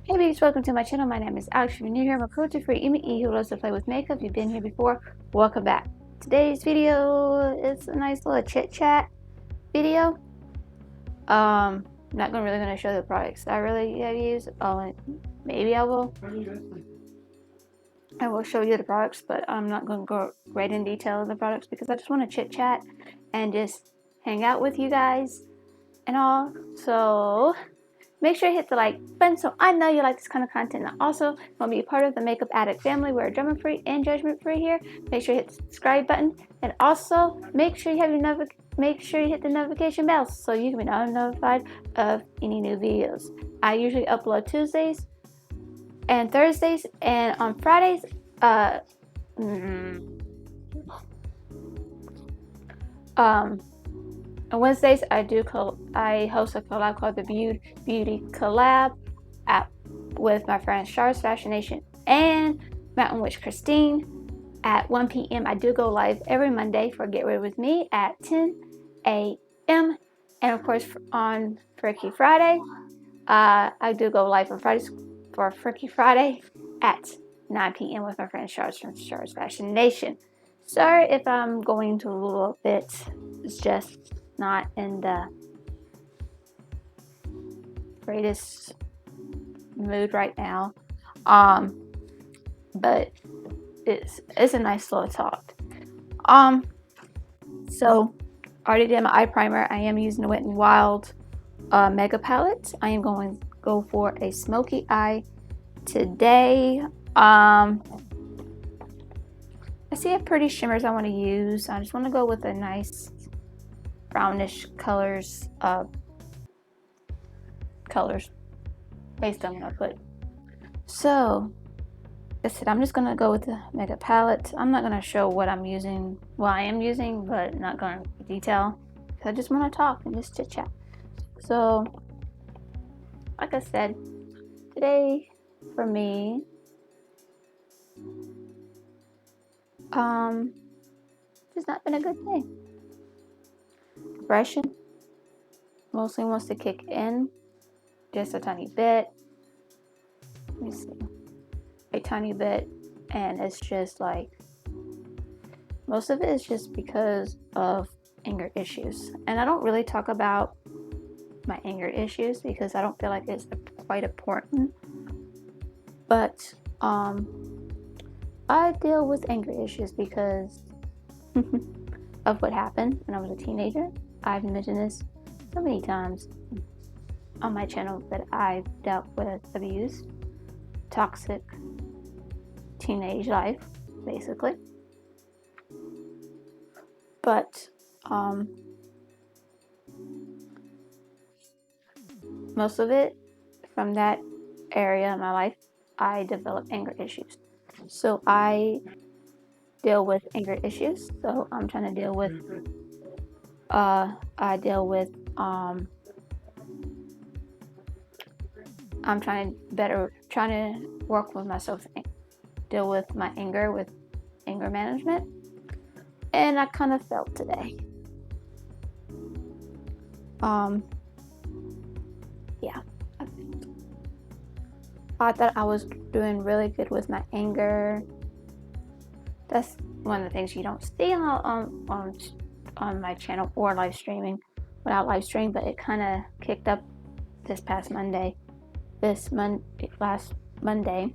Hey beauties, welcome to my channel. My name is Alex. If you're new here, I'm a cruelty free ME who loves to play with makeup. If you've been here before, welcome back. Today's video is a nice little chit chat video. Not really gonna show the products I really have used. Maybe I will show you the products, but I'm not gonna go right in detail of the products because I just want to chit chat and just hang out with you guys and all. So make sure you hit the like button so I know you like this kind of content. And also, if you want to be a part of the Makeup Addict family, we're drama free and judgment free here. Make sure you hit the subscribe button, and also make sure you have your hit the notification bell so you can be notified of any new videos. I usually upload Tuesdays and Thursdays, and on Fridays, on Wednesdays, I host a collab called the Beauty Collab with my friends Char's Fashion Nation and Mountain Witch Christine at 1 p.m. I do go live every Monday for Get Ready With Me at 10 a.m. And of course, on Freaky Friday, I do go live on Fridays for Freaky Friday at 9 p.m. with my friend Char's from Char's Fashion Nation. Sorry if I'm going to a little bit, it's just not in the greatest mood right now. But it's a nice little talk. So I already did my eye primer. I am using the Wetnwild Mega Palette. I am going to go for a smoky eye today. I see a pretty shimmers I want to use. I just want to go with a nice brownish colors based on what I put. So that's it. I'm just gonna go with the Mega Palette. I'm not gonna show what I'm using, what I am using, but not going to detail because I just want to talk and just chit chat. So like I said, today for me, it's not been a good day. Depression mostly wants to kick in just a tiny bit. Let me see, a tiny bit, and it's just like most of it is just because of anger issues. And I don't really talk about my anger issues because I don't feel like it's quite important. But I deal with anger issues because of what happened when I was a teenager. I've mentioned this so many times on my channel that I've dealt with abuse, toxic teenage life, basically. But most of it from that area in my life, I developed anger issues. So I deal with anger issues. So I'm trying to deal with I'm trying to work with myself, deal with my anger with anger management, and I kind of felt today. Yeah, I thought I was doing really good with my anger. That's one of the things you don't see on my channel or live streaming without live stream, but it kind of kicked up this past Monday. Last Monday,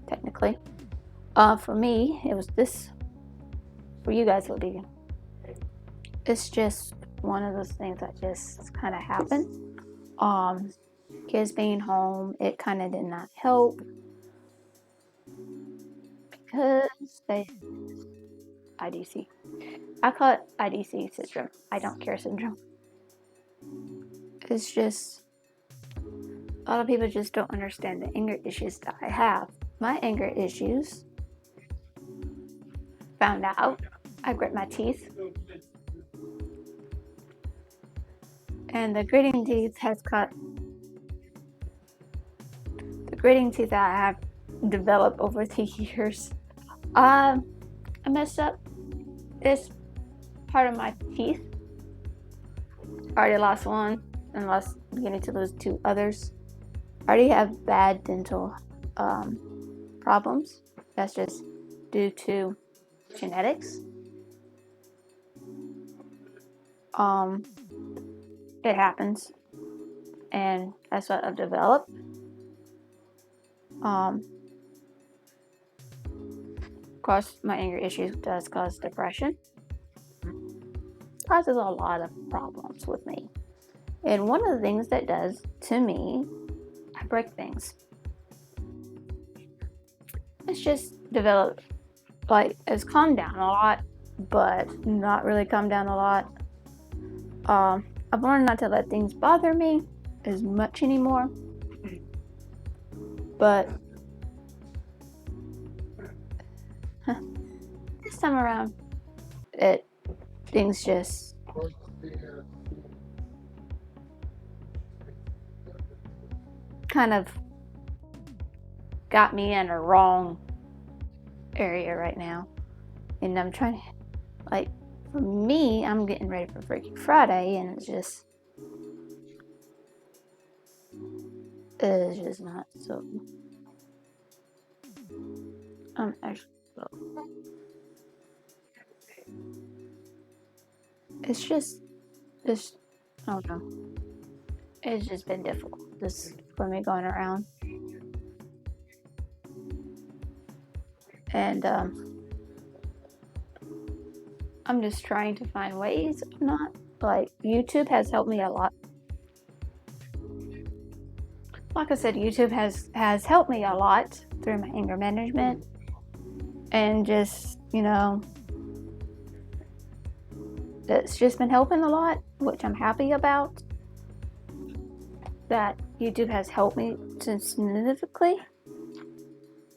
technically. For me, it was this. For you guys, it'll be. It's just one of those things that just kind of happened. Kids being home, it kind of did not help because IDC. I call it IDC syndrome. I don't care syndrome. It's just a lot of people just don't understand the anger issues that I have. My anger issues, found out, I grit my teeth. And the gritting teeth that I have developed over the years. I messed up this part of my teeth. I already lost one and beginning to lose two others. I already have bad dental problems. That's just due to genetics. It happens, and that's what I've developed. Of course, my anger issues does cause depression. Causes a lot of problems with me. And one of the things that does to me, I break things. It's just developed, like, it's calmed down a lot, but not really calmed down a lot. I've learned not to let things bother me as much anymore. But this time around, things just kind of got me in a wrong area right now. And I'm trying to, like, for me, I'm getting ready for Freaky Friday, and it's just not so. Actually, it's just, I don't know. It's just been difficult, this for me going around. And I'm just trying to find ways. Like, YouTube has helped me a lot. Like I said, YouTube has helped me a lot through my anger management, and just, you know, it's just been helping a lot, which I'm happy about. That YouTube has helped me significantly.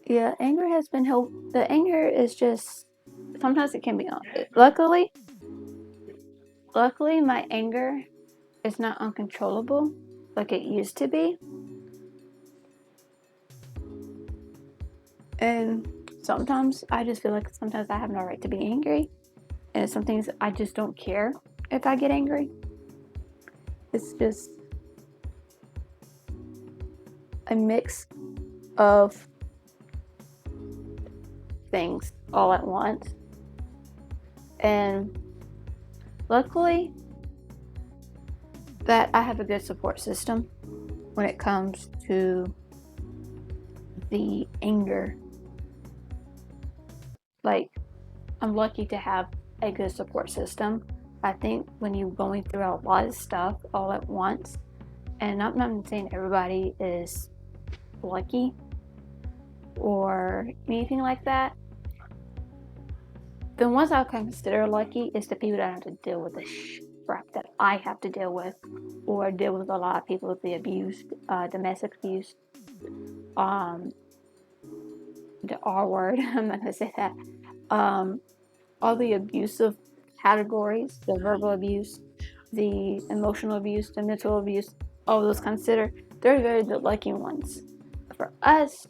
Yeah, anger has been helped. The anger is just, sometimes it can be on. Luckily, my anger is not uncontrollable like it used to be. And sometimes I just feel like sometimes I have no right to be angry. And some things I just don't care if I get angry. It's just a mix of things all at once. And luckily that I have a good support system when it comes to the anger. Like, I'm lucky to have a good support system. I think when you're going through a lot of stuff all at once, and I'm not saying everybody is lucky or anything like that. The ones I consider lucky is the people that have to deal with the crap that I have to deal with, or deal with a lot of people with the abuse, domestic abuse, the R word. I'm not gonna say that. All the abusive categories, the verbal abuse, the emotional abuse, the mental abuse, all those they're very the lucky ones. For us,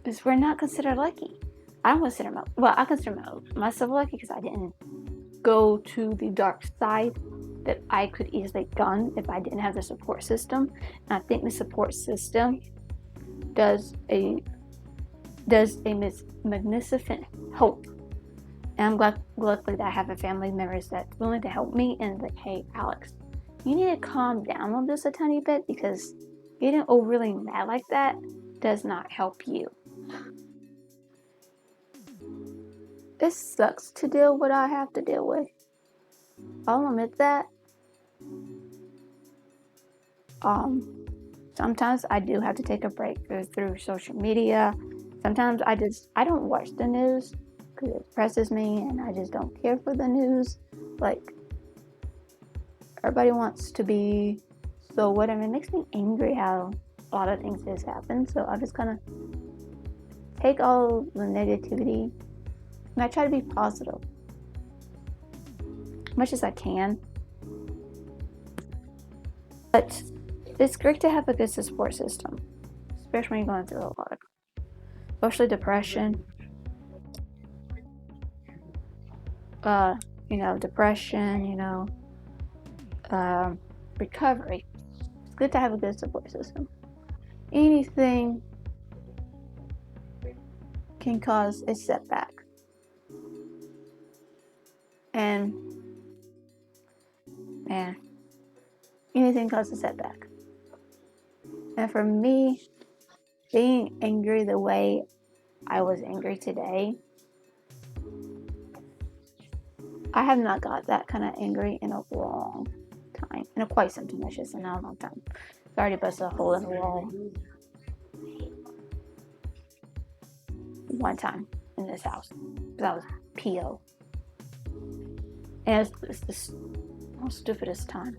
is we're not considered lucky. I don't consider I consider myself lucky because I didn't go to the dark side that I could easily gone if I didn't have the support system. And I think the support system does a magnificent help. And I'm luckily that I have a family members that's willing to help me and like, hey, Alex, you need to calm down on this a tiny bit, because getting overly mad like that does not help you. It sucks to deal with what I have to deal with. I'll admit that. Sometimes I do have to take a break through social media. Sometimes I don't watch the news because it depresses me, and I just don't care for the news. Like, everybody wants to be so whatever. It makes me angry how a lot of things just happen. So I just kind of take all the negativity, and I try to be positive as much as I can. But it's great to have a good support system, especially when you're going through a lot of, especially depression. Depression, recovery. good to have a good support system. Anything can cause a setback. And man, anything causes a setback. And for me, being angry the way I was angry today, I have not got that kind of angry in a long time. In quite some time, I should say, not a long time. It's already busted a hole in the wall one time in this house. That was PO. And it's the most stupidest time.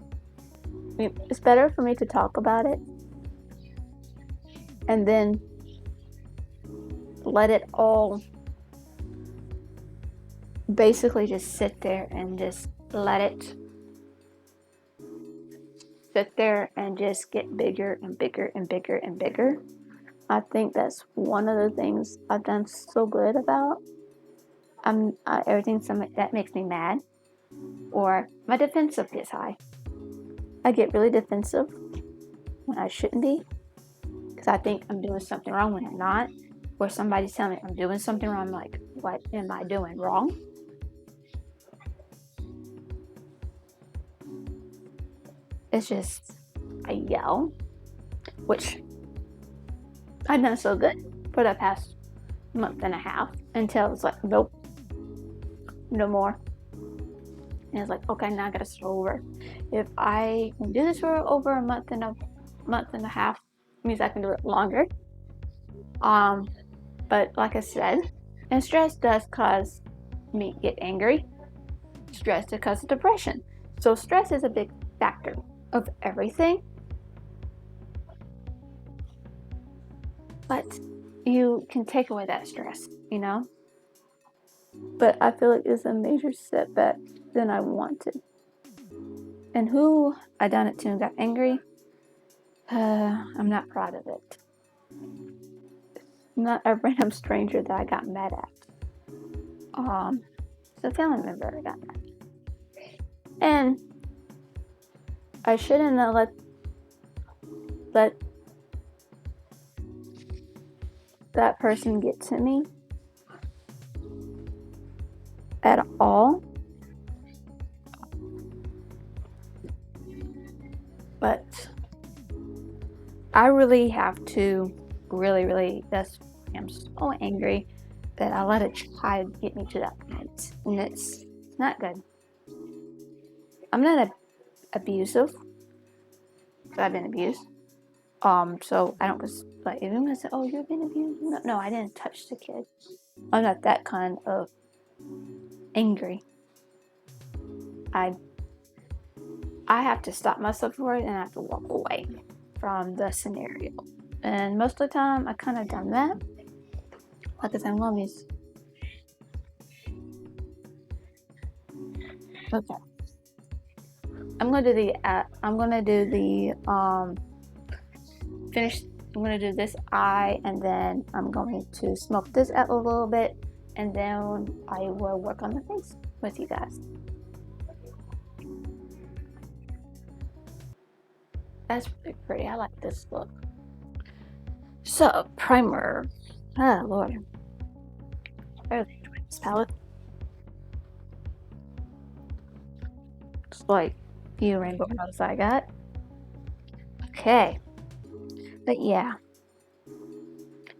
I mean, it's better for me to talk about it and then let it all basically just sit there and just let it sit there and just get bigger and bigger and bigger and bigger. I think that's one of the things I've done so good about. Everything that makes me mad, or my defensive gets high. I get really defensive when I shouldn't be, because I think I'm doing something wrong when I'm not, or somebody's telling me I'm doing something wrong. I'm like, what am I doing wrong? It's just, I yell, which I've done so good for the past month and a half, until it's like, nope, no more. And it's like, okay, now I gotta start over. If I can do this for over a month and a half, it means I can do it longer. But like I said, and stress does cause me to get angry. Stress does cause depression. So stress is a big factor of everything. But you can take away that stress, you know? But I feel like it's a major setback than I wanted. And who I done it to and got angry, I'm not proud of it. It's not a random stranger that I got mad at. It's a family member I got mad at. And I shouldn't have let that person get to me at all. But I really have to I'm so angry that I let a child get me to that point, and it's not good. I'm not abusive, but I've been abused. So I don't just like, if I'm gonna say, oh, you've been abused. No, I didn't touch the kid. I'm not that kind of angry. I have to stop myself for it, and I have to walk away from the scenario. And most of the time, I kind of done that. Like I said, mommy's. Okay. I'm gonna do this eye, and then I'm going to smoke this out a little bit, and then I will work on the face with you guys. That's really pretty. I like this look. So, primer. Oh, Lord. I really enjoy this palette. It's like a few rainbow colors I got. Okay. But yeah.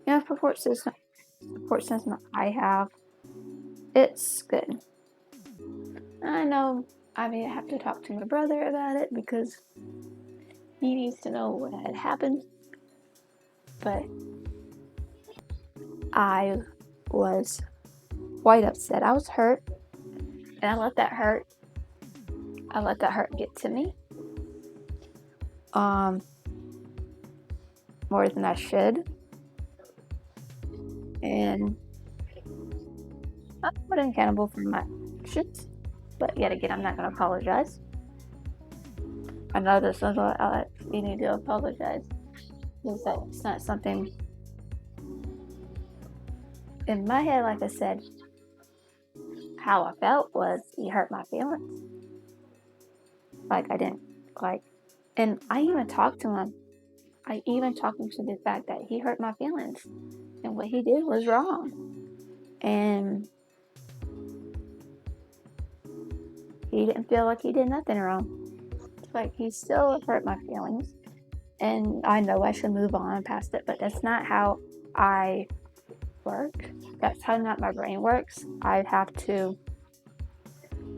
Yeah, support system I have. It's good. I know I may have to talk to my brother about it because he needs to know what had happened. But I was quite upset. I was hurt, and I let that hurt get to me. More than I should. And I'm not accountable for my actions. But yet again, I'm not going to apologize. I know this is what you need to apologize. Because that's not something. In my head, like I said, how I felt was he hurt my feelings. Like I didn't like, And I even talked to him. I even talked him to the fact that he hurt my feelings and what he did was wrong. And he didn't feel like he did nothing wrong. Like, he still hurt my feelings. And I know I should move on past it, but that's not how I work. That's how not my brain works. I have to,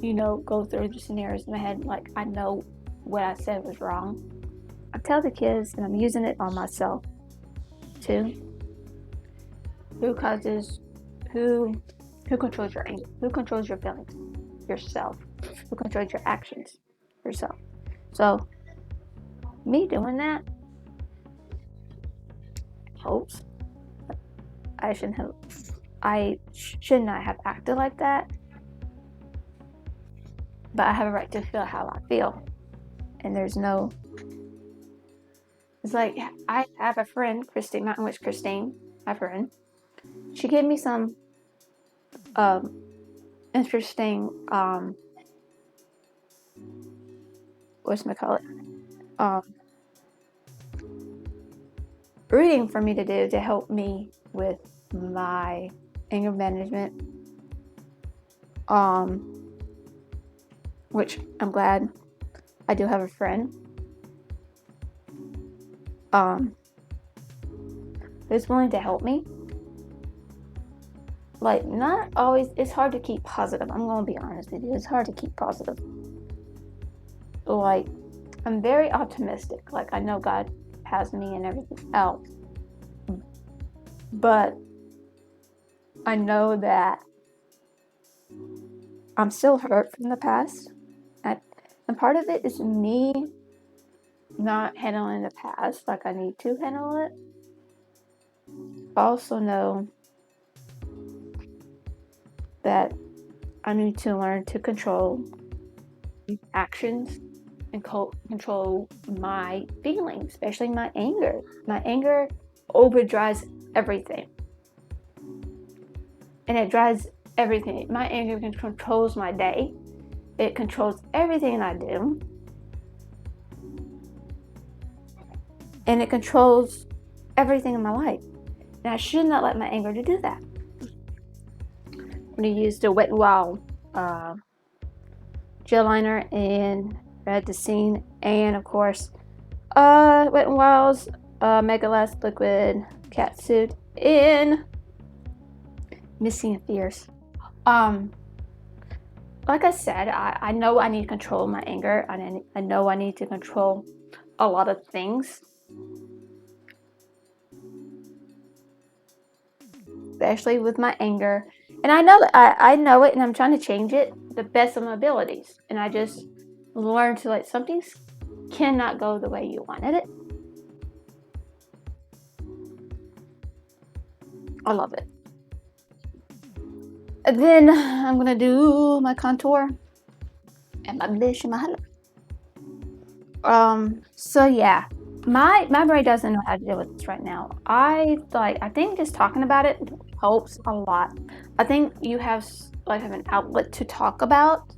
you know, go through the scenarios in my head. Like, I know what I said was wrong. I tell the kids, and I'm using it on myself too. Who controls your anger? Who controls your feelings? Yourself. Who controls your actions? Yourself. So, me doing that helps. I should not have acted like that. But I have a right to feel how I feel. And there's no... It's like, I have a friend, Christine, Mountain Witch Christine, my friend. She gave me some interesting, reading for me to do to help me with my anger management. Which I'm glad I do have a friend who's willing to help me. Like, not always, it's hard to keep positive. I'm gonna be honest with you, it's hard to keep positive. Like, I'm very optimistic. Like, I know God has me and everything else, but I know that I'm still hurt from the past, and part of it is me not handling the past like I need to handle it. I also know that I need to learn to control actions and control my feelings, especially my anger. My anger overdrives everything. And it drives everything. My anger controls my day. It controls everything I do. And it controls everything in my life. And I should not let my anger to do that. I'm going to use the Wetnwild gel liner in Red the Scene, and of course Wetnwild's MegaLast liquid Catsuit in Missy and Fierce. Like I said, I know I need to control my anger. I know I need to control a lot of things, especially with my anger. And I know that I know it, and I'm trying to change it the best of my abilities. And I just learned to, like, some things cannot go the way you wanted it. I love it. And then I'm gonna do my contour and my blush and my highlight. So yeah, my brain doesn't know how to deal with this right now. I think just talking about it helps a lot. I think you have an outlet to talk about.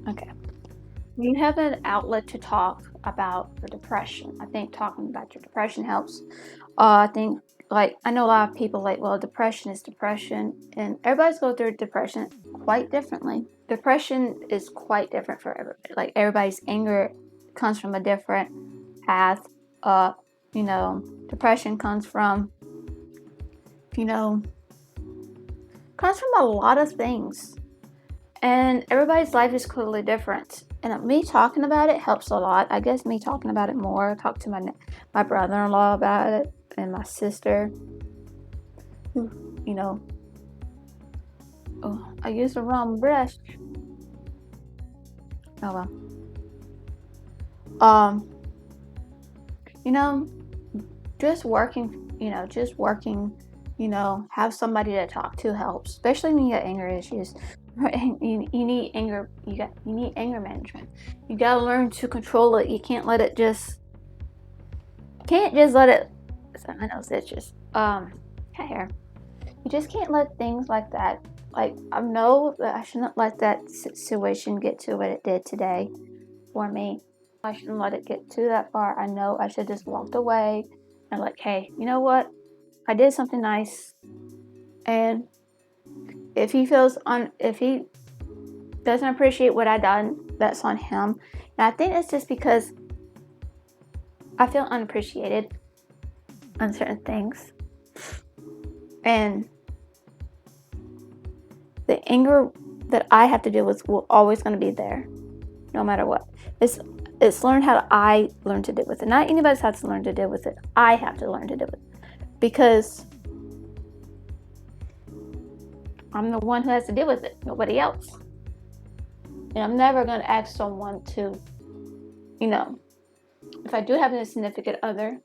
Okay, you have an outlet to talk about your depression. I think talking about your depression helps. I think, like, I know a lot of people like, well, depression is depression, and everybody's going through depression quite differently. Depression is quite different for everybody. Like, everybody's anger comes from a different path. You know, depression comes from a lot of things. And everybody's life is clearly different. And me talking about it helps a lot. I guess me talking about it more. I talked to my brother-in-law about it, and my sister. Oh, I used the wrong brush. Oh well. Just working, have somebody to talk to helps, especially when you get anger issues. You need anger management. You gotta learn to control it. You can't let it just let it. I know it's just hair. You just can't let things like that. Like, I know that I shouldn't let that situation get to what it did today. for me. I shouldn't let it get to that far. I know I should just walked away and like, hey, you know what? I did something nice, and if he doesn't appreciate what I done, that's on him. And I think it's just because I feel unappreciated on certain things, and the anger that I have to deal with will always going to be there, no matter what. It's learn how I learn to deal with it. Not anybody else has to learn to deal with it. I have to learn to deal with it, because I'm the one who has to deal with it, nobody else. And I'm never going to ask someone to, you know, if I do have a significant other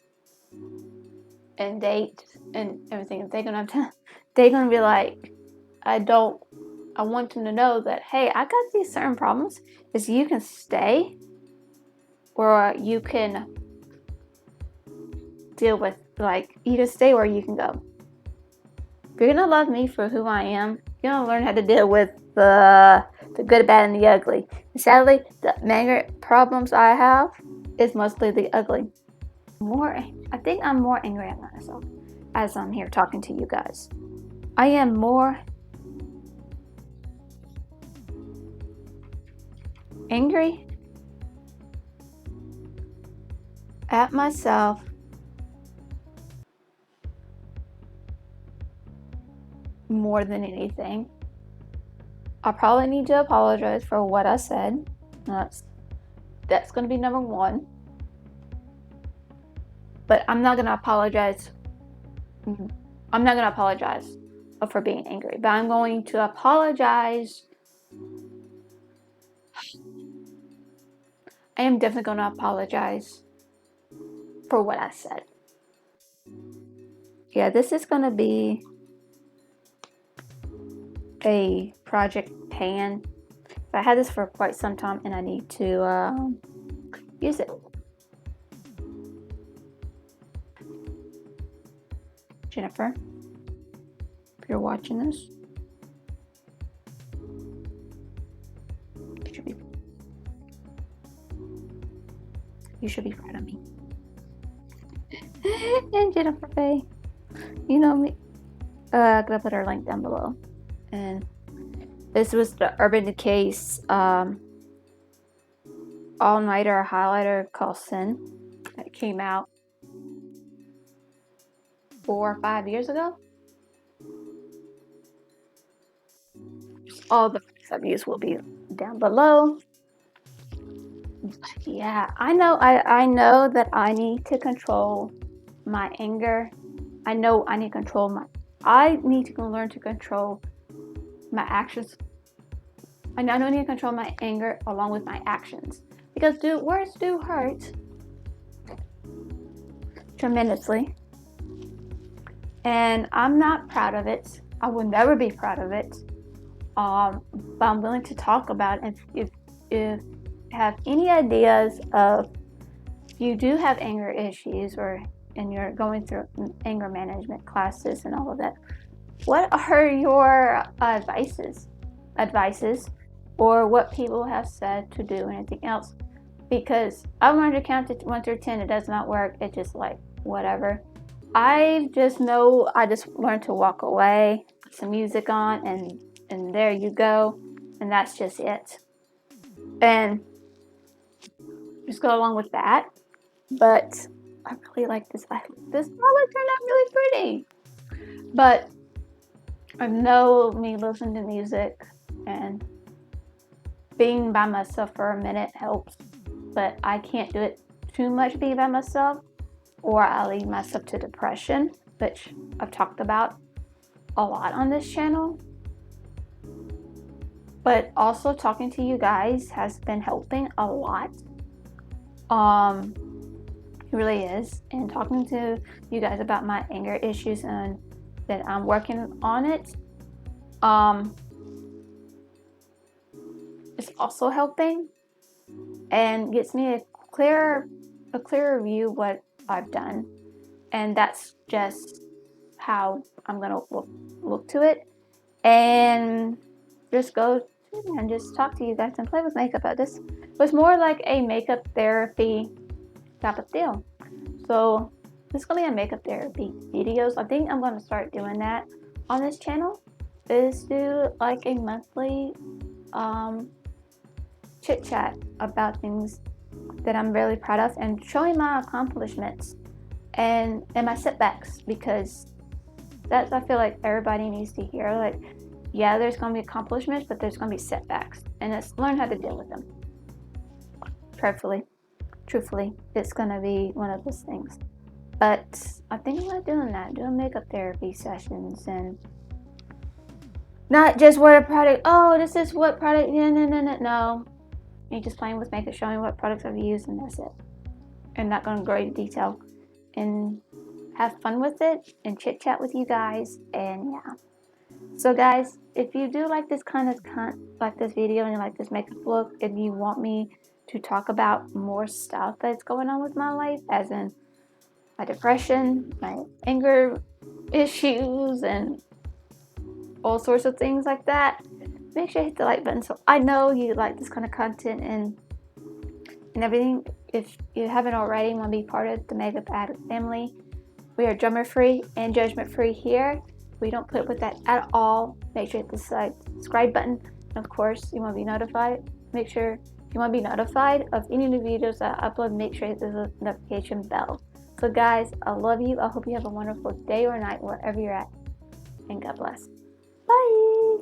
and date and everything, they're gonna be like, I want them to know that, hey, I got these certain problems. Is you can stay, or you can deal with, like, you can stay or you can go. If you're gonna love me for who I am, you're gonna learn how to deal with the good, bad, and the ugly. And sadly, the major problems I have is mostly the ugly. I think I'm more angry at myself as I'm here talking to you guys. I am more angry at myself more than anything. I probably need to apologize for what I said. That's going to be number one. But I'm not going to apologize. I'm not going to apologize for being angry. But I'm going to apologize. I am definitely going to apologize for what I said. Yeah, this is going to be a project pan. I had this for quite some time and I need to use it. Jennifer, if you're watching this, you should be proud of me. And Jennifer Faye, you know me. I'm gonna put her link down below. And this was the Urban Decay's all-nighter highlighter called Sin. That came out 4 or 5 years ago. All the products I've used will be down below. But yeah, I know that I need to control my anger. I know I need to learn to control my actions. I know I need to control my anger along with my actions, because words do hurt tremendously, and I'm not proud of it. I will never be proud of it. But I'm willing to talk about it. If you have any ideas of, if you do have anger issues and you're going through anger management classes and all of that, what are your advices or what people have said to do, anything else? Because I learned to count to 1 through 10. It does not work. It's just like whatever. I just learned to walk away, put some music on, and there you go, and that's just it. And just go along with that. But I really like this. This color turned out really pretty. But I know me listening to music and being by myself for a minute helps, but I can't do it too much being by myself, or I lead myself to depression, which I've talked about a lot on this channel. But also talking to you guys has been helping a lot. It really is. And talking to you guys about my anger issues and that I'm working on it, it's also helping and gets me a clearer view of what I've done. And that's just how I'm gonna look to it, and just go and just talk to you guys and play with makeup. But this was more like a makeup therapy type of deal. So this is gonna be a makeup therapy videos. I think I'm gonna start doing that on this channel. Is do like a monthly chit chat about things that I'm really proud of and showing my accomplishments and my setbacks, because that's, I feel like everybody needs to hear, like, yeah, there's gonna be accomplishments, but there's gonna be setbacks, and it's learn how to deal with them. Truthfully, it's gonna be one of those things. But I think about doing that, doing makeup therapy sessions, and not just what a product, oh, this is what product, no. Me just playing with makeup, showing what products I've used, and that's it. And not going to go into detail, and have fun with it and chit chat with you guys, and yeah. So guys, if you do like this kind of like this video and you like this makeup look, if you want me to talk about more stuff that's going on with my life, as in my depression, my anger issues, and all sorts of things like that, make sure you hit the like button so I know you like this kind of content and everything. If you haven't already want to be part of the Makeup Addict family, we are drama free and judgment free here. We don't put up with that at all. Make sure you hit the subscribe button. And of course, you want to be notified. Make sure if you want to be notified of any new videos that I upload, make sure you hit the notification bell. So guys, I love you. I hope you have a wonderful day or night wherever you're at. And God bless. Bye.